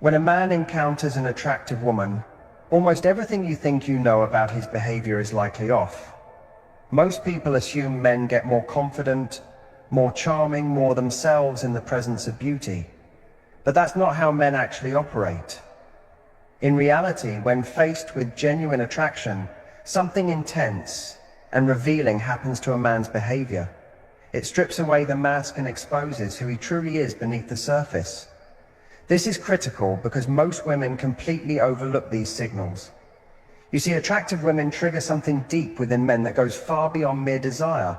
When a man encounters an attractive woman, almost everything you think you know about his behavior is likely off. Most people assume men get more confident, more charming, more themselves in the presence of beauty. But that's not how men actually operate. In reality, when faced with genuine attraction, something intense and revealing happens to a man's behavior. It strips away the mask and exposes who he truly is beneath the surface. This is critical because most women completely overlook these signals. You see, attractive women trigger something deep within men that goes far beyond mere desire.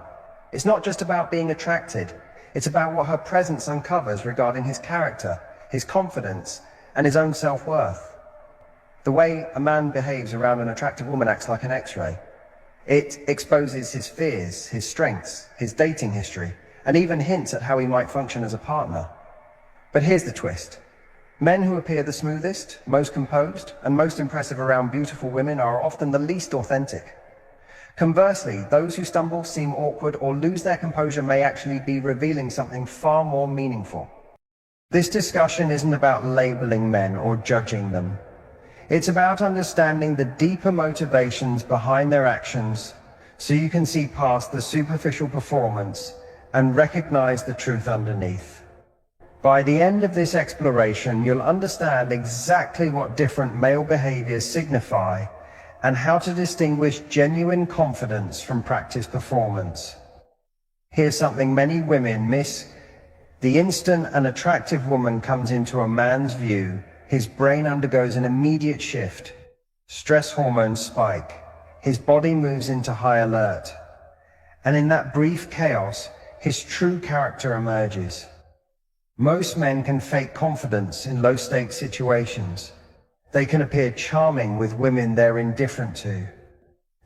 It's not just about being attracted, it's about what her presence uncovers regarding his character, his confidence, and his own self-worth. The way a man behaves around an attractive woman acts like an X-ray. It exposes his fears, his strengths, his dating history, and even hints at how he might function as a partner. But here's the twist. Men who appear the smoothest, most composed, and most impressive around beautiful women are often the least authentic. Conversely, those who stumble, seem awkward, or lose their composure may actually be revealing something far more meaningful. This discussion isn't about labeling men or judging them. It's about understanding the deeper motivations behind their actions so you can see past the superficial performance and recognize the truth underneath. By the end of this exploration, you'll understand exactly what different male behaviors signify and how to distinguish genuine confidence from practiced performance. Here's something many women miss. The instant an attractive woman comes into a man's view, his brain undergoes an immediate shift. Stress hormones spike. His body moves into high alert. And in that brief chaos, his true character emerges. Most men can fake confidence in low-stakes situations. They can appear charming with women they're indifferent to.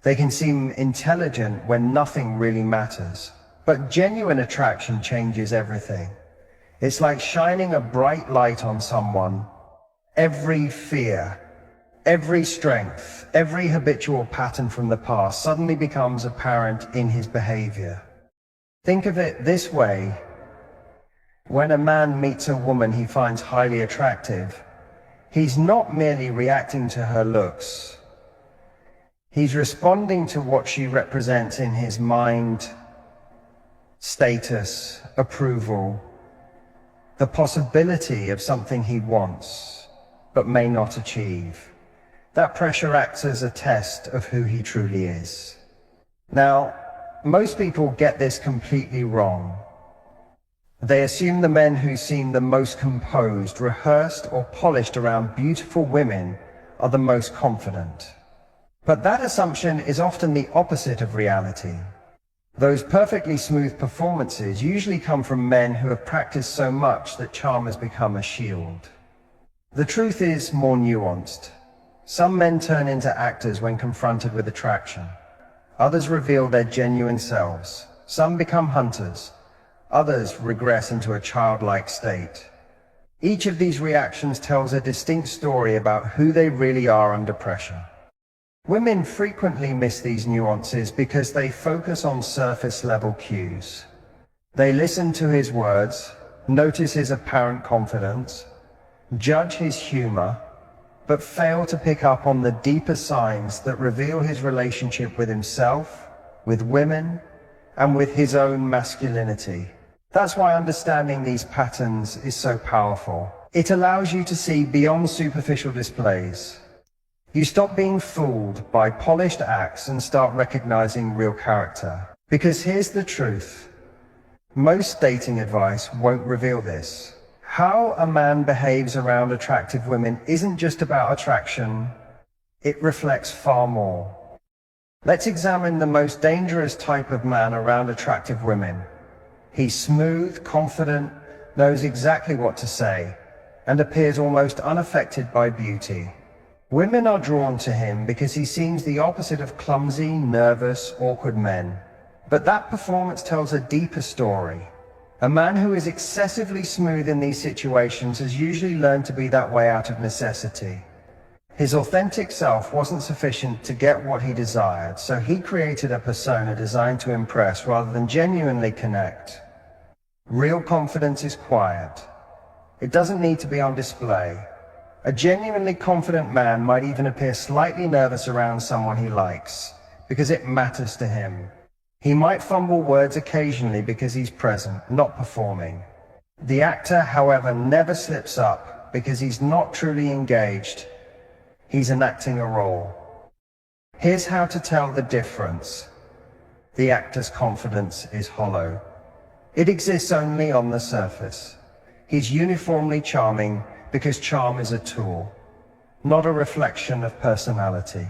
They can seem intelligent when nothing really matters. But genuine attraction changes everything. It's like shining a bright light on someone. Every fear, every strength, every habitual pattern from the past suddenly becomes apparent in his behavior. Think of it this way. When a man meets a woman he finds highly attractive, he's not merely reacting to her looks. He's responding to what she represents in his mind: status, approval, the possibility of something he wants, but may not achieve. That pressure acts as a test of who he truly is. Now, most people get this completely wrong. They assume the men who seem the most composed, rehearsed, or polished around beautiful women are the most confident. But that assumption is often the opposite of reality. Those perfectly smooth performances usually come from men who have practiced so much that charm has become a shield. The truth is more nuanced. Some men turn into actors when confronted with attraction. Others reveal their genuine selves. Some become hunters. Others regress into a childlike state. Each of these reactions tells a distinct story about who they really are under pressure. Women frequently miss these nuances because they focus on surface-level cues. They listen to his words, notice his apparent confidence, judge his humor, but fail to pick up on the deeper signs that reveal his relationship with himself, with women, and with his own masculinity. That's why understanding these patterns is so powerful. It allows you to see beyond superficial displays. You stop being fooled by polished acts and start recognizing real character. Because here's the truth. Most dating advice won't reveal this. How a man behaves around attractive women isn't just about attraction. It reflects far more. Let's examine the most dangerous type of man around attractive women. He's smooth, confident, knows exactly what to say, and appears almost unaffected by beauty. Women are drawn to him because he seems the opposite of clumsy, nervous, awkward men. But that performance tells a deeper story. A man who is excessively smooth in these situations has usually learned to be that way out of necessity. His authentic self wasn't sufficient to get what he desired, so he created a persona designed to impress rather than genuinely connect. Real confidence is quiet. It doesn't need to be on display. A genuinely confident man might even appear slightly nervous around someone he likes, because it matters to him. He might fumble words occasionally because he's present, not performing. The actor, however, never slips up because he's not truly engaged. He's enacting a role. Here's how to tell the difference. The actor's confidence is hollow. It exists only on the surface. He's uniformly charming because charm is a tool, not a reflection of personality.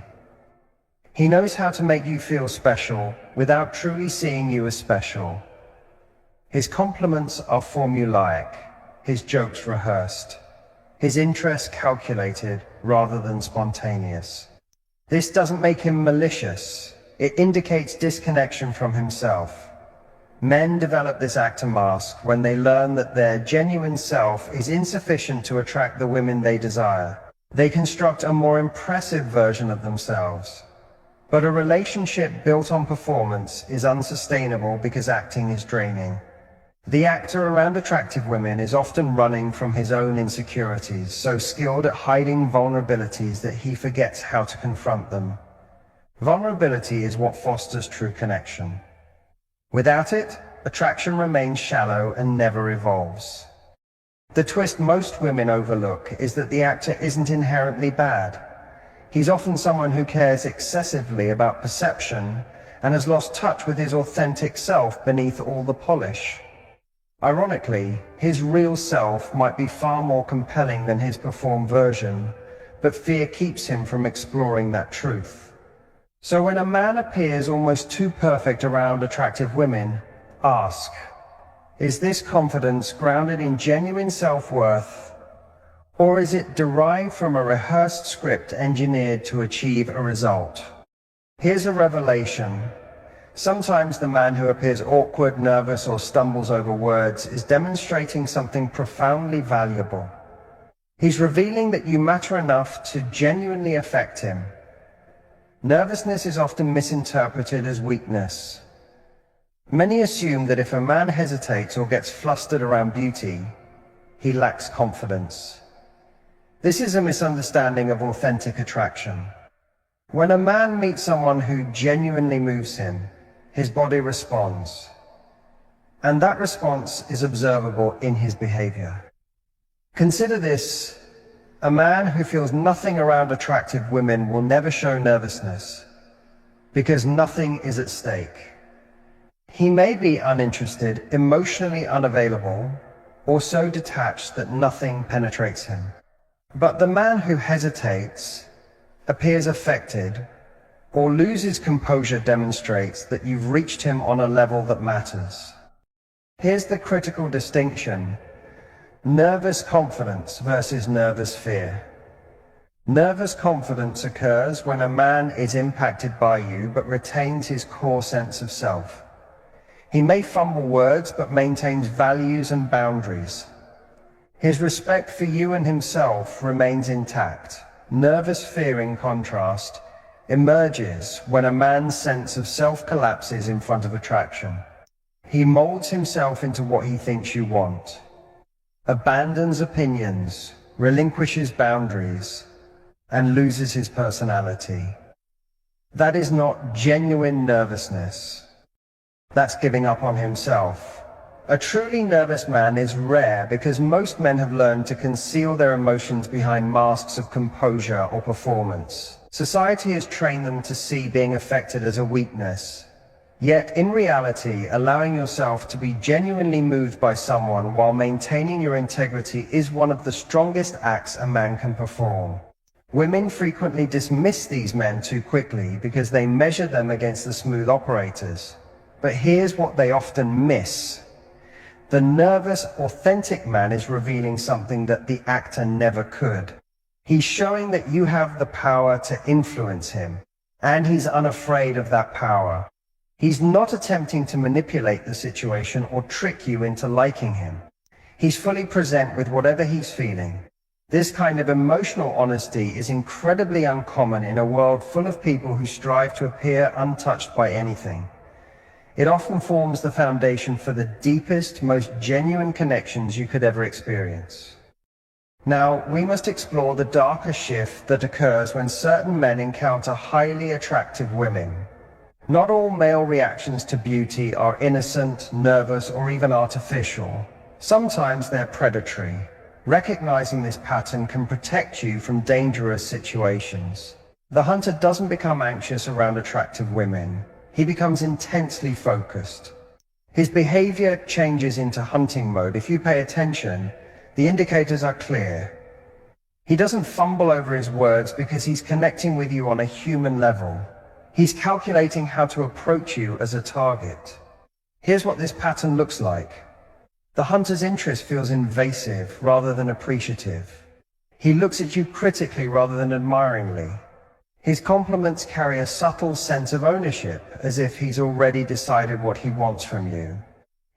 He knows how to make you feel special without truly seeing you as special. His compliments are formulaic, his jokes rehearsed, his interest calculated rather than spontaneous. This doesn't make him malicious. It indicates disconnection from himself. Men develop this actor mask when they learn that their genuine self is insufficient to attract the women they desire. They construct a more impressive version of themselves. But a relationship built on performance is unsustainable because acting is draining. The actor around attractive women is often running from his own insecurities, so skilled at hiding vulnerabilities that he forgets how to confront them. Vulnerability is what fosters true connection. Without it, attraction remains shallow and never evolves. The twist most women overlook is that the actor isn't inherently bad. He's often someone who cares excessively about perception and has lost touch with his authentic self beneath all the polish. Ironically, his real self might be far more compelling than his performed version, but fear keeps him from exploring that truth. So when a man appears almost too perfect around attractive women, ask, is this confidence grounded in genuine self-worth, or is it derived from a rehearsed script engineered to achieve a result? Here's a revelation. Sometimes the man who appears awkward, nervous, or stumbles over words is demonstrating something profoundly valuable. He's revealing that you matter enough to genuinely affect him. Nervousness is often misinterpreted as weakness. Many assume that if a man hesitates or gets flustered around beauty, he lacks confidence. This is a misunderstanding of authentic attraction. When a man meets someone who genuinely moves him, his body responds. And that response is observable in his behavior. Consider this. A man who feels nothing around attractive women will never show nervousness, because nothing is at stake. He may be uninterested, emotionally unavailable, or so detached that nothing penetrates him. But the man who hesitates, appears affected, or loses composure demonstrates that you've reached him on a level that matters. Here's the critical distinction. Nervous confidence versus nervous fear. Nervous confidence occurs when a man is impacted by you but retains his core sense of self. He may fumble words but maintains values and boundaries. His respect for you and himself remains intact. Nervous fear, in contrast, emerges when a man's sense of self collapses in front of attraction. He molds himself into what he thinks you want, abandons opinions, relinquishes boundaries, and loses his personality. That is not genuine nervousness. That's giving up on himself. A truly nervous man is rare because most men have learned to conceal their emotions behind masks of composure or performance. Society has trained them to see being affected as a weakness. Yet, in reality, allowing yourself to be genuinely moved by someone while maintaining your integrity is one of the strongest acts a man can perform. Women frequently dismiss these men too quickly because they measure them against the smooth operators. But here's what they often miss. The nervous, authentic man is revealing something that the actor never could. He's showing that you have the power to influence him, and he's unafraid of that power. He's not attempting to manipulate the situation or trick you into liking him. He's fully present with whatever he's feeling. This kind of emotional honesty is incredibly uncommon in a world full of people who strive to appear untouched by anything. It often forms the foundation for the deepest, most genuine connections you could ever experience. Now, we must explore the darker shift that occurs when certain men encounter highly attractive women. Not all male reactions to beauty are innocent, nervous, or even artificial. Sometimes they're predatory. Recognizing this pattern can protect you from dangerous situations. The hunter doesn't become anxious around attractive women. He becomes intensely focused. His behavior changes into hunting mode. If you pay attention, the indicators are clear. He doesn't fumble over his words because he's connecting with you on a human level. He's calculating how to approach you as a target. Here's what this pattern looks like. The hunter's interest feels invasive rather than appreciative. He looks at you critically rather than admiringly. His compliments carry a subtle sense of ownership, as if he's already decided what he wants from you.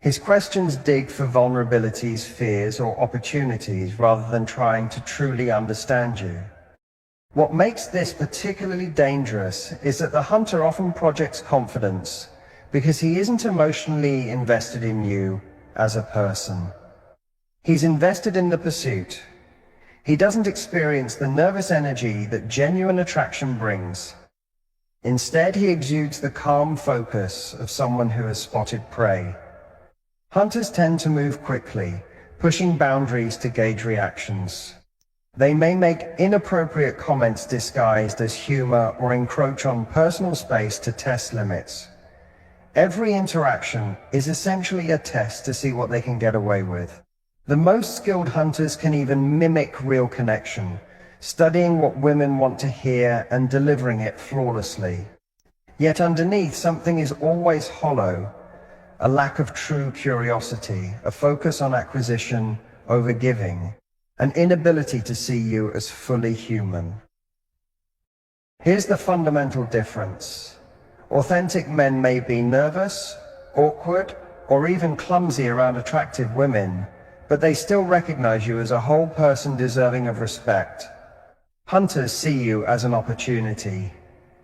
His questions dig for vulnerabilities, fears, or opportunities rather than trying to truly understand you. What makes this particularly dangerous is that the hunter often projects confidence because he isn't emotionally invested in you as a person. He's invested in the pursuit. He doesn't experience the nervous energy that genuine attraction brings. Instead, he exudes the calm focus of someone who has spotted prey. Hunters tend to move quickly, pushing boundaries to gauge reactions. They may make inappropriate comments disguised as humor or encroach on personal space to test limits. Every interaction is essentially a test to see what they can get away with. The most skilled hunters can even mimic real connection, studying what women want to hear and delivering it flawlessly. Yet underneath, something is always hollow, a lack of true curiosity, a focus on acquisition over giving, an inability to see you as fully human. Here's the fundamental difference. Authentic men may be nervous, awkward, or even clumsy around attractive women, but they still recognize you as a whole person deserving of respect. Hunters see you as an opportunity.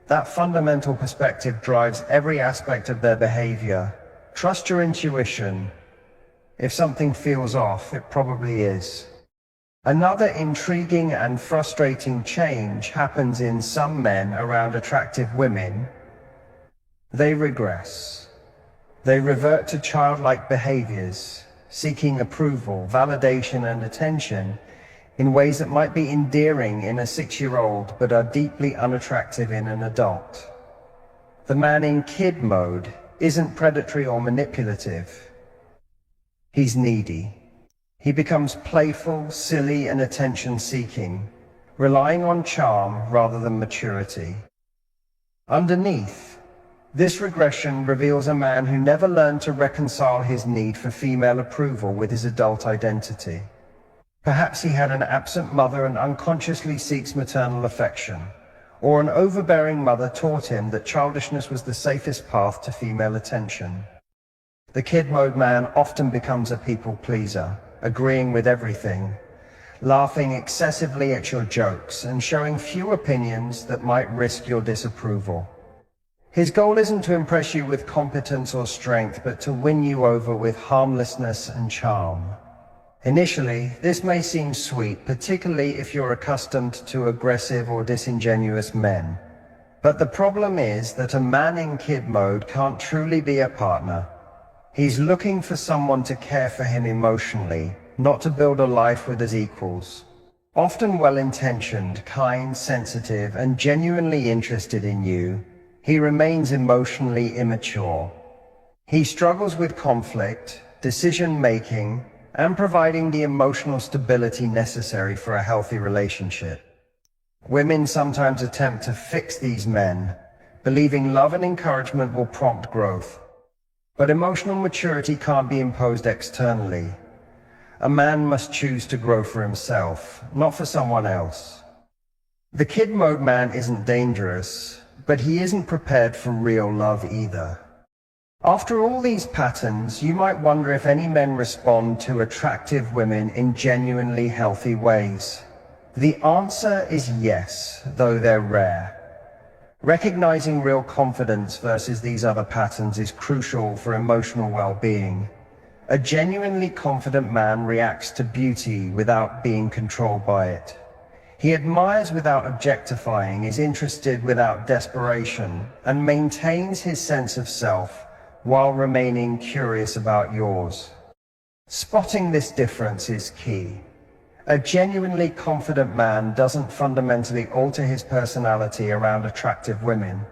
That fundamental perspective drives every aspect of their behavior. Trust your intuition. If something feels off, it probably is. Another intriguing and frustrating change happens in some men around attractive women. They regress. They revert to childlike behaviors, seeking approval, validation, and attention in ways that might be endearing in a 6-year-old but are deeply unattractive in an adult. The man in kid mode isn't predatory or manipulative. He's needy. He becomes playful, silly, and attention-seeking, relying on charm rather than maturity. Underneath, this regression reveals a man who never learned to reconcile his need for female approval with his adult identity. Perhaps he had an absent mother and unconsciously seeks maternal affection, or an overbearing mother taught him that childishness was the safest path to female attention. The kid mode man often becomes a people pleaser, agreeing with everything, laughing excessively at your jokes, and showing few opinions that might risk your disapproval. His goal isn't to impress you with competence or strength, but to win you over with harmlessness and charm. Initially, this may seem sweet, particularly if you're accustomed to aggressive or disingenuous men. But the problem is that a man in kid mode can't truly be a partner. He's looking for someone to care for him emotionally, not to build a life with as equals. Often well-intentioned, kind, sensitive, and genuinely interested in you, he remains emotionally immature. He struggles with conflict, decision-making, and providing the emotional stability necessary for a healthy relationship. Women sometimes attempt to fix these men, believing love and encouragement will prompt growth. But emotional maturity can't be imposed externally. A man must choose to grow for himself, not for someone else. The kid mode man isn't dangerous, but he isn't prepared for real love either. After all these patterns, you might wonder if any men respond to attractive women in genuinely healthy ways. The answer is yes, though they're rare. Recognizing real confidence versus these other patterns is crucial for emotional well-being. A genuinely confident man reacts to beauty without being controlled by it. He admires without objectifying, is interested without desperation, and maintains his sense of self while remaining curious about yours. Spotting this difference is key. A genuinely confident man doesn't fundamentally alter his personality around attractive women.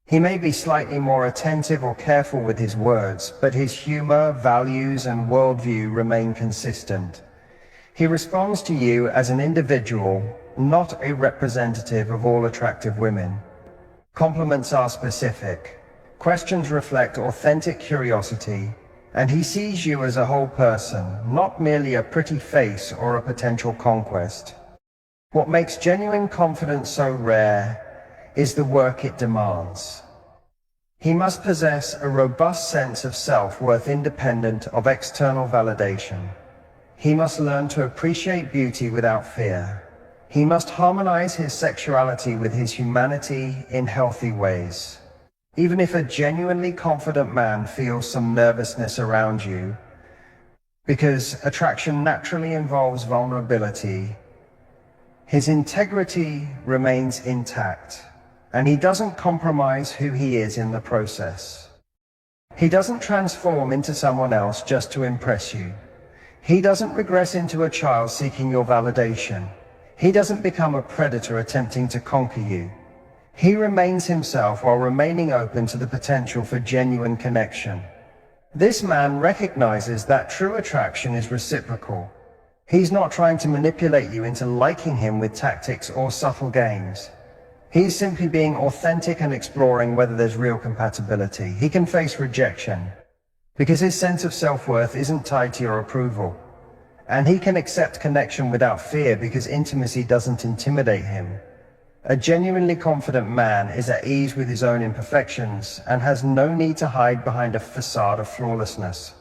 He may be slightly more attentive or careful with his words, but his humor, values, and worldview remain consistent. He responds to you as an individual, not a representative of all attractive women. Compliments are specific. Questions reflect authentic curiosity, and he sees you as a whole person, not merely a pretty face or a potential conquest. What makes genuine confidence so rare is the work it demands. He must possess a robust sense of self-worth independent of external validation. He must learn to appreciate beauty without fear. He must harmonize his sexuality with his humanity in healthy ways. Even if a genuinely confident man feels some nervousness around you, because attraction naturally involves vulnerability, his integrity remains intact, and he doesn't compromise who he is in the process. He doesn't transform into someone else just to impress you. He doesn't regress into a child seeking your validation. He doesn't become a predator attempting to conquer you. He remains himself while remaining open to the potential for genuine connection. This man recognizes that true attraction is reciprocal. He's not trying to manipulate you into liking him with tactics or subtle games. He's simply being authentic and exploring whether there's real compatibility. He can face rejection, because his sense of self-worth isn't tied to your approval. And he can accept connection without fear because intimacy doesn't intimidate him. A genuinely confident man is at ease with his own imperfections and has no need to hide behind a facade of flawlessness.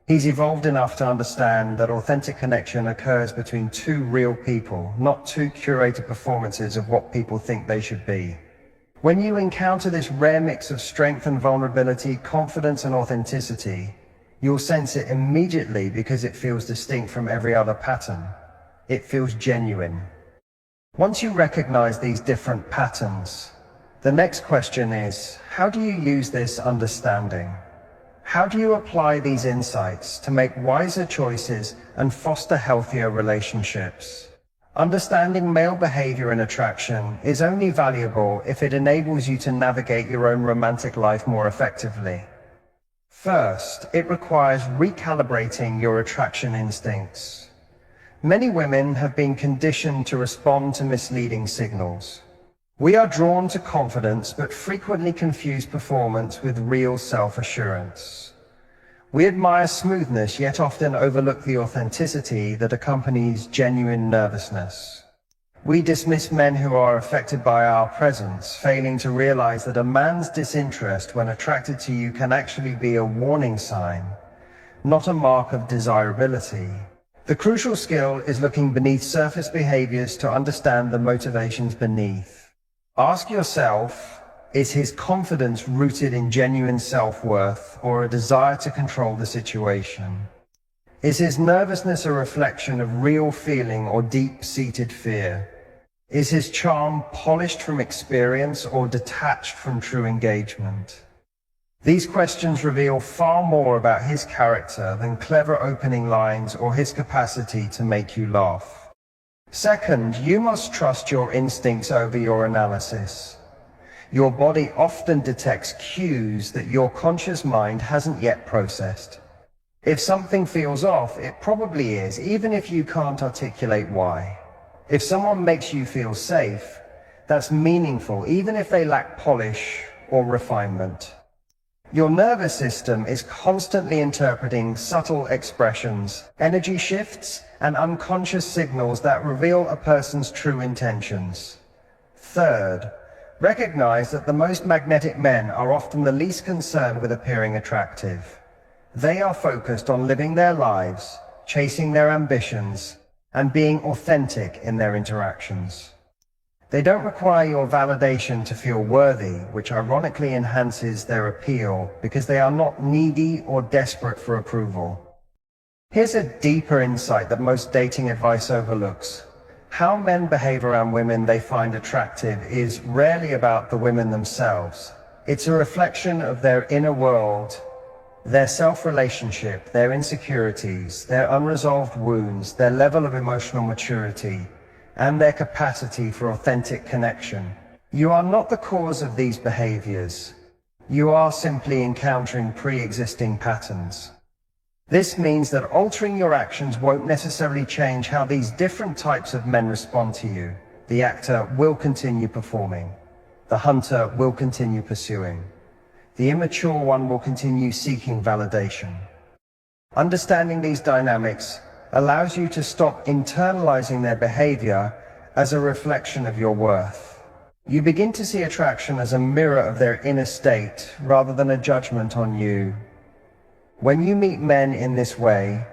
He's evolved enough to understand that authentic connection occurs between two real people, not two curated performances of what people think they should be. When you encounter this rare mix of strength and vulnerability, confidence and authenticity, you'll sense it immediately because it feels distinct from every other pattern. It feels genuine. Once you recognize these different patterns, the next question is, how do you use this understanding? How do you apply these insights to make wiser choices and foster healthier relationships? Understanding male behavior and attraction is only valuable if it enables you to navigate your own romantic life more effectively. First, it requires recalibrating your attraction instincts. Many women have been conditioned to respond to misleading signals. We are drawn to confidence, but frequently confuse performance with real self-assurance. We admire smoothness, yet often overlook the authenticity that accompanies genuine nervousness. We dismiss men who are affected by our presence, failing to realize that a man's disinterest when attracted to you can actually be a warning sign, not a mark of desirability. The crucial skill is looking beneath surface behaviors to understand the motivations beneath. Ask yourself, is his confidence rooted in genuine self-worth or a desire to control the situation? Is his nervousness a reflection of real feeling or deep-seated fear? Is his charm polished from experience or detached from true engagement? These questions reveal far more about his character than clever opening lines or his capacity to make you laugh. Second, you must trust your instincts over your analysis. Your body often detects cues that your conscious mind hasn't yet processed. If something feels off, it probably is, even if you can't articulate why. If someone makes you feel safe, that's meaningful, even if they lack polish or refinement. Your nervous system is constantly interpreting subtle expressions, energy shifts, and unconscious signals that reveal a person's true intentions. Third, recognize that the most magnetic men are often the least concerned with appearing attractive. They are focused on living their lives, chasing their ambitions, and being authentic in their interactions. They don't require your validation to feel worthy, which ironically enhances their appeal because they are not needy or desperate for approval. Here's a deeper insight that most dating advice overlooks. How men behave around women they find attractive is rarely about the women themselves. It's a reflection of their inner world, their self-relationship, their insecurities, their unresolved wounds, their level of emotional maturity, and their capacity for authentic connection. You are not the cause of these behaviors. You are simply encountering pre-existing patterns. This means that altering your actions won't necessarily change how these different types of men respond to you. The actor will continue performing. The hunter will continue pursuing. The immature one will continue seeking validation. Understanding these dynamics allows you to stop internalizing their behavior as a reflection of your worth. You begin to see attraction as a mirror of their inner state rather than a judgment on you. When you meet men in this way,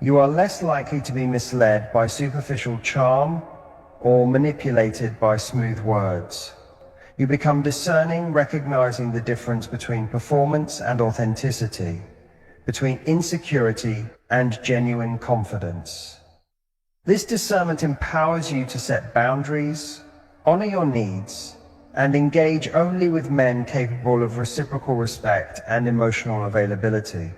you are less likely to be misled by superficial charm or manipulated by smooth words. You become discerning, recognizing the difference between performance and authenticity, between insecurity and genuine confidence. This discernment empowers you to set boundaries, honor your needs, and engage only with men capable of reciprocal respect and emotional availability.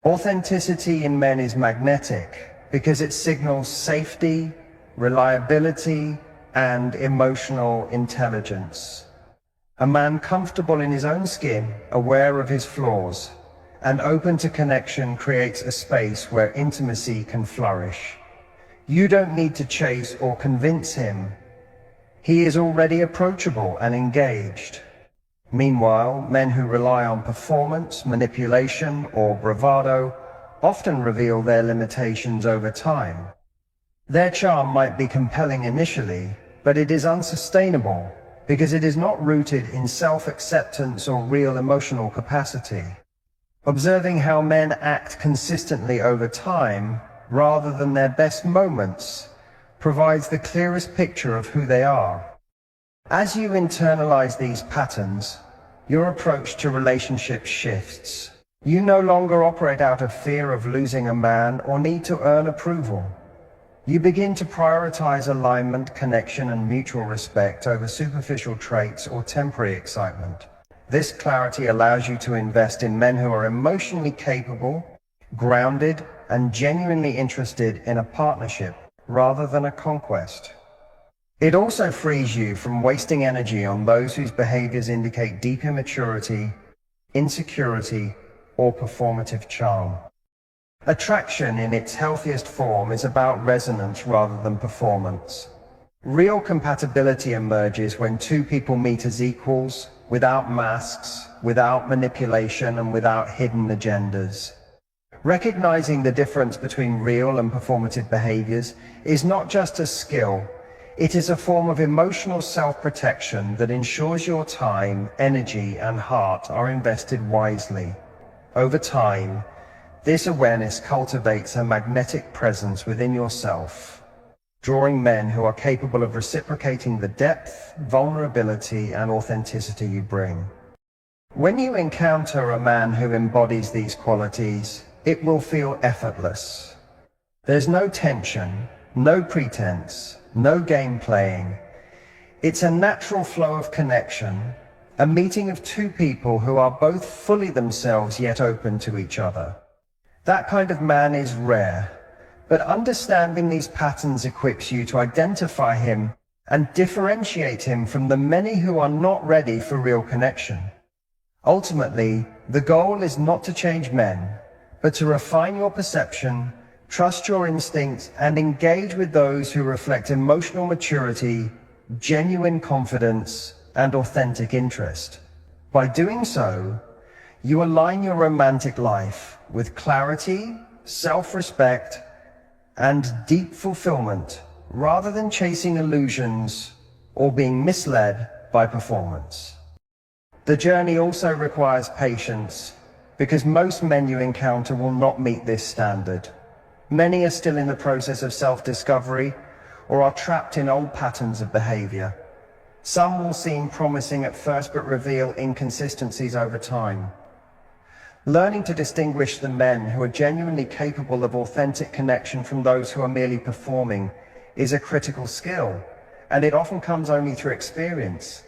Authenticity in men is magnetic because it signals safety, reliability, and emotional intelligence. A man comfortable in his own skin, aware of his flaws, and open to connection creates a space where intimacy can flourish. You don't need to chase or convince him. He is already approachable and engaged. Meanwhile, men who rely on performance, manipulation, or bravado often reveal their limitations over time. Their charm might be compelling initially, but it is unsustainable because it is not rooted in self-acceptance or real emotional capacity. Observing how men act consistently over time, rather than their best moments, provides the clearest picture of who they are. As you internalize these patterns, your approach to relationships shifts. You no longer operate out of fear of losing a man or need to earn approval. You begin to prioritize alignment, connection, and mutual respect over superficial traits or temporary excitement. This clarity allows you to invest in men who are emotionally capable, grounded, and genuinely interested in a partnership rather than a conquest. It also frees you from wasting energy on those whose behaviors indicate deep immaturity, insecurity, or performative charm. Attraction in its healthiest form is about resonance rather than performance. Real compatibility emerges when two people meet as equals, without masks, without manipulation, and without hidden agendas. Recognizing the difference between real and performative behaviors is not just a skill, it is a form of emotional self-protection that ensures your time, energy, and heart are invested wisely. Over time, this awareness cultivates a magnetic presence within yourself, drawing men who are capable of reciprocating the depth, vulnerability, and authenticity you bring. When you encounter a man who embodies these qualities, it will feel effortless. There's no tension, no pretense, no game playing. It's a natural flow of connection, a meeting of two people who are both fully themselves yet open to each other. That kind of man is rare, but understanding these patterns equips you to identify him and differentiate him from the many who are not ready for real connection. Ultimately, the goal is not to change men, but to refine your perception, trust your instincts, and engage with those who reflect emotional maturity, genuine confidence, and authentic interest. By doing so, you align your romantic life with clarity, self-respect, and deep fulfillment, rather than chasing illusions or being misled by performance. The journey also requires patience, because most men you encounter will not meet this standard. Many are still in the process of self-discovery or are trapped in old patterns of behavior. Some will seem promising at first but reveal inconsistencies over time. Learning to distinguish the men who are genuinely capable of authentic connection from those who are merely performing is a critical skill, and it often comes only through experience.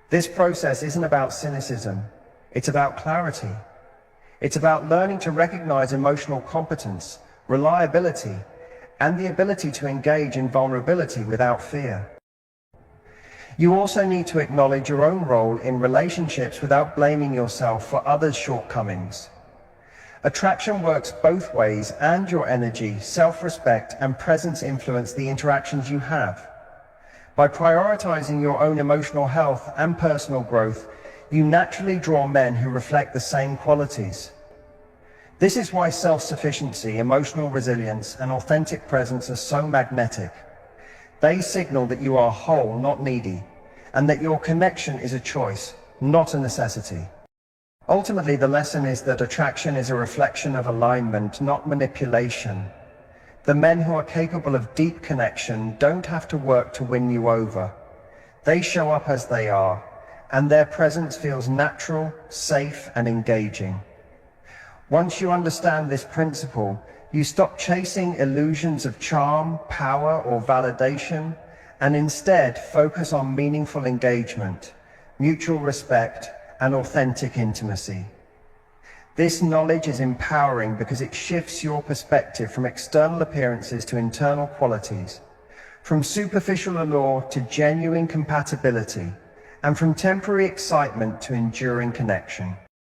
This process isn't about cynicism, it's about clarity. It's about learning to recognize emotional competence, reliability, and the ability to engage in vulnerability without fear. You also need to acknowledge your own role in relationships without blaming yourself for others' shortcomings. Attraction works both ways, and your energy, self-respect, and presence influence the interactions you have. By prioritizing your own emotional health and personal growth, you naturally draw men who reflect the same qualities. This is why self-sufficiency, emotional resilience, and authentic presence are so magnetic. They signal that you are whole, not needy, and that your connection is a choice, not a necessity. Ultimately, the lesson is that attraction is a reflection of alignment, not manipulation. The men who are capable of deep connection don't have to work to win you over. They show up as they are, and their presence feels natural, safe, and engaging. Once you understand this principle, you stop chasing illusions of charm, power, or validation, and instead focus on meaningful engagement, mutual respect, and authentic intimacy. This knowledge is empowering because it shifts your perspective from external appearances to internal qualities, from superficial allure to genuine compatibility, and from temporary excitement to enduring connection.